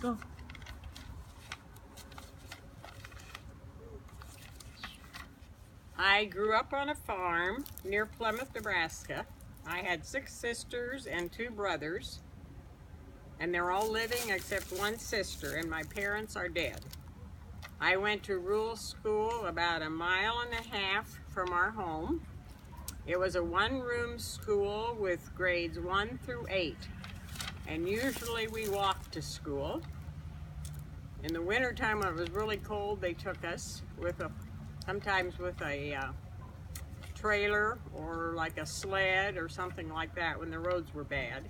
Go. I grew up on a farm near Plymouth, Nebraska. I had 6 sisters and 2 brothers, and they're all living except one sister, and my parents are dead. I went to rural school about 1.5 miles from our home. It was a 1-room school with grades 1 through 8, and usually we walked to school. In the wintertime when it was really cold, they took us sometimes with a trailer or like a sled or something like that when the roads were bad.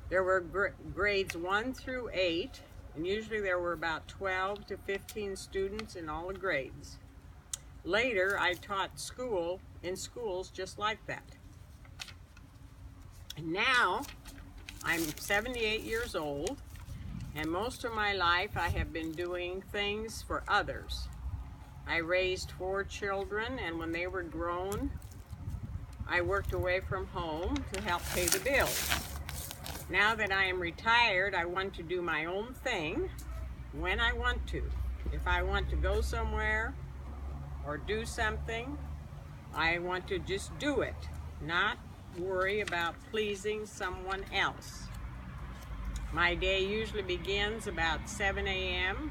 There were grades 1 through 8, and usually there were about 12 to 15 students in all the grades. Later, I taught school in schools just like that. And now, I'm 78 years old, and most of my life I have been doing things for others. I raised 4 children, and when they were grown, I worked away from home to help pay the bills. Now that I am retired, I want to do my own thing when I want to. If I want to go somewhere or do something, I want to just do it, not worry about pleasing someone else. My day usually begins about 7 a.m.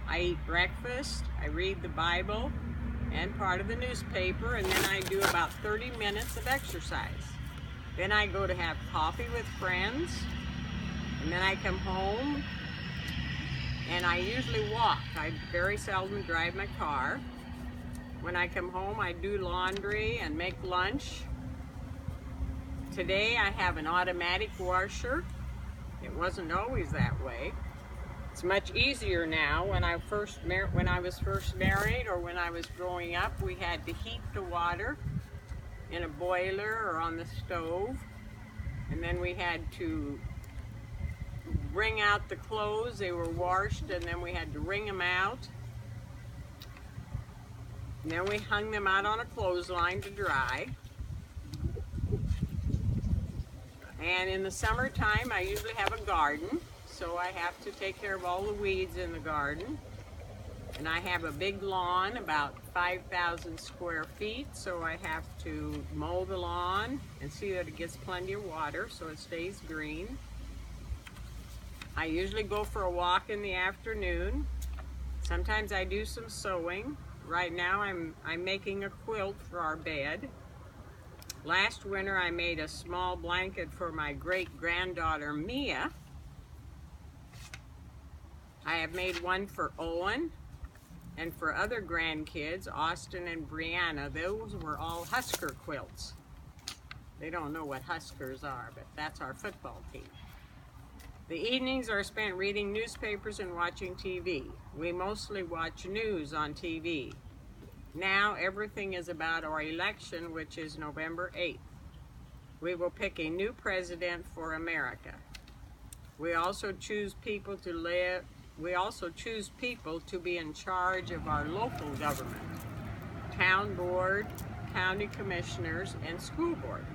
I eat breakfast, I read the Bible and part of the newspaper, and then I do about 30 minutes of exercise. Then I go to have coffee with friends, and then I come home, and I usually walk. I very seldom drive my car. When I come home, I do laundry and make lunch. Today I have an automatic washer. It wasn't always that way. It's much easier now. When I was first married or when I was growing up, we had to heat the water in a boiler or on the stove, and then we had to wring out the clothes. They were washed, and then we had to wring them out, and then we hung them out on a clothesline to dry. And in the summertime, I usually have a garden, so I have to take care of all the weeds in the garden. And I have a big lawn, about 5,000 square feet, so I have to mow the lawn and see that it gets plenty of water so it stays green. I usually go for a walk in the afternoon. Sometimes I do some sewing. Right now I'm making a quilt for our bed. Last winter I made a small blanket for my great-granddaughter Mia. I have made one for Owen. And for other grandkids, Austin and Brianna, those were all Husker quilts. They don't know what Huskers are, but that's our football team. The evenings are spent reading newspapers and watching TV. We mostly watch news on TV. Now everything is about our election, which is November 8th. We will pick a new president for America. We also choose people to be in charge of our local government, town board, county commissioners, and school board.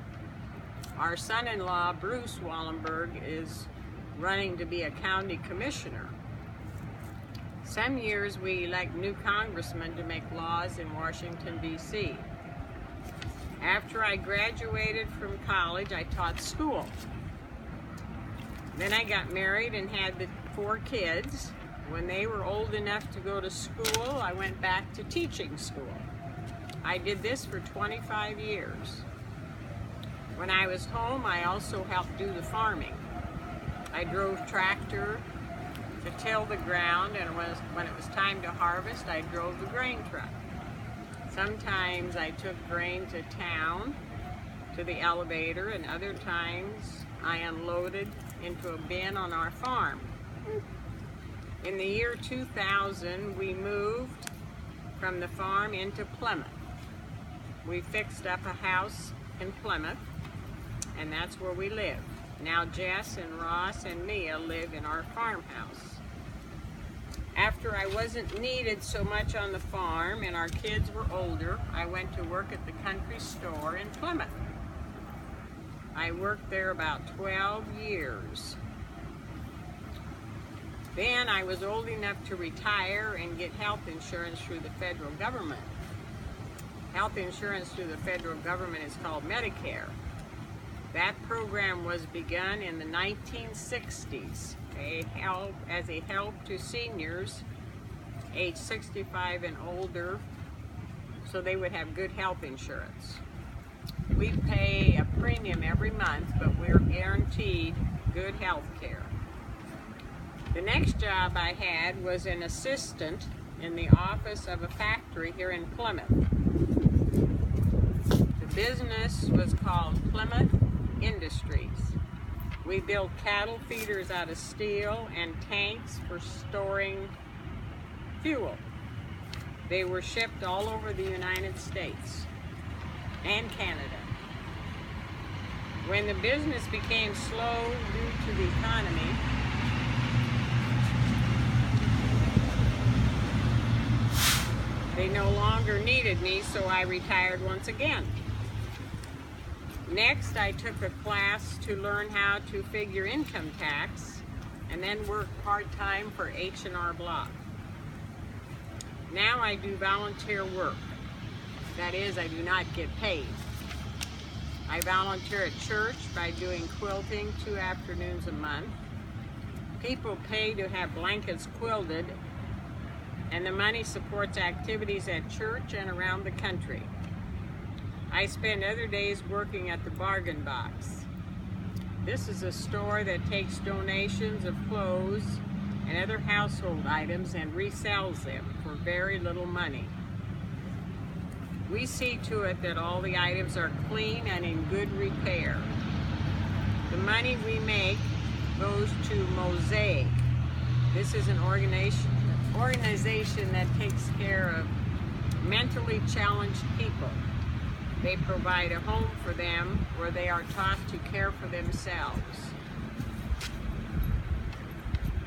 Our son-in-law, Bruce Wallenberg, is running to be a county commissioner. Some years we elect new congressmen to make laws in Washington, D.C. After I graduated from college, I taught school. Then I got married and had the 4 kids. When they were old enough to go to school, I went back to teaching school. I did this for 25 years. When I was home, I also helped do the farming. I drove tractor to till the ground, and when it was time to harvest, I drove the grain truck. Sometimes I took grain to town, to the elevator, and other times I unloaded into a bin on our farm. In the year 2000, we moved from the farm into Plymouth. We fixed up a house in Plymouth, and that's where we live. Now Jess and Ross and Mia live in our farmhouse. After I wasn't needed so much on the farm and our kids were older, I went to work at the country store in Plymouth. I worked there about 12 years. Then I was old enough to retire and get health insurance through the federal government. Health insurance through the federal government is called Medicare. That program was begun in the 1960s as a help to seniors age 65 and older, so they would have good health insurance. We pay a premium every month, but we're guaranteed good health care. The next job I had was an assistant in the office of a factory here in Plymouth. The business was called Plymouth Industries. We built cattle feeders out of steel and tanks for storing fuel. They were shipped all over the United States and Canada. When the business became slow due to the economy, they no longer needed me, so I retired once again. Next, I took a class to learn how to figure income tax and then worked part-time for H&R Block. Now I do volunteer work. That is, I do not get paid. I volunteer at church by doing quilting 2 afternoons a month. People pay to have blankets quilted, and the money supports activities at church and around the country. I spend other days working at the Bargain Box. This is a store that takes donations of clothes and other household items and resells them for very little money. We see to it that all the items are clean and in good repair. The money we make goes to Mosaic. This is an organization that takes care of mentally challenged people. They provide a home for them where they are taught to care for themselves.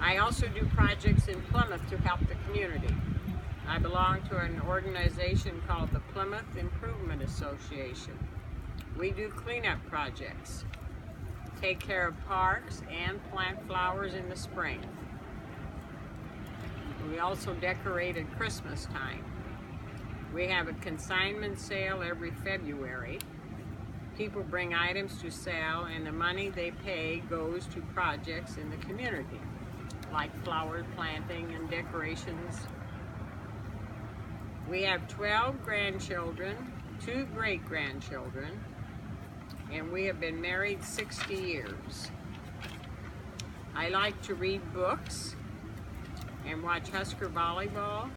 I also do projects in Plymouth to help the community. I belong to an organization called the Plymouth Improvement Association. We do cleanup projects, take care of parks, and plant flowers in the spring. We also decorate at Christmas time. We have a consignment sale every February. People bring items to sell, and the money they pay goes to projects in the community, like flower planting and decorations. We have 12 grandchildren, 2 great-grandchildren, and we have been married 60 years. I like to read books and watch Husker volleyball.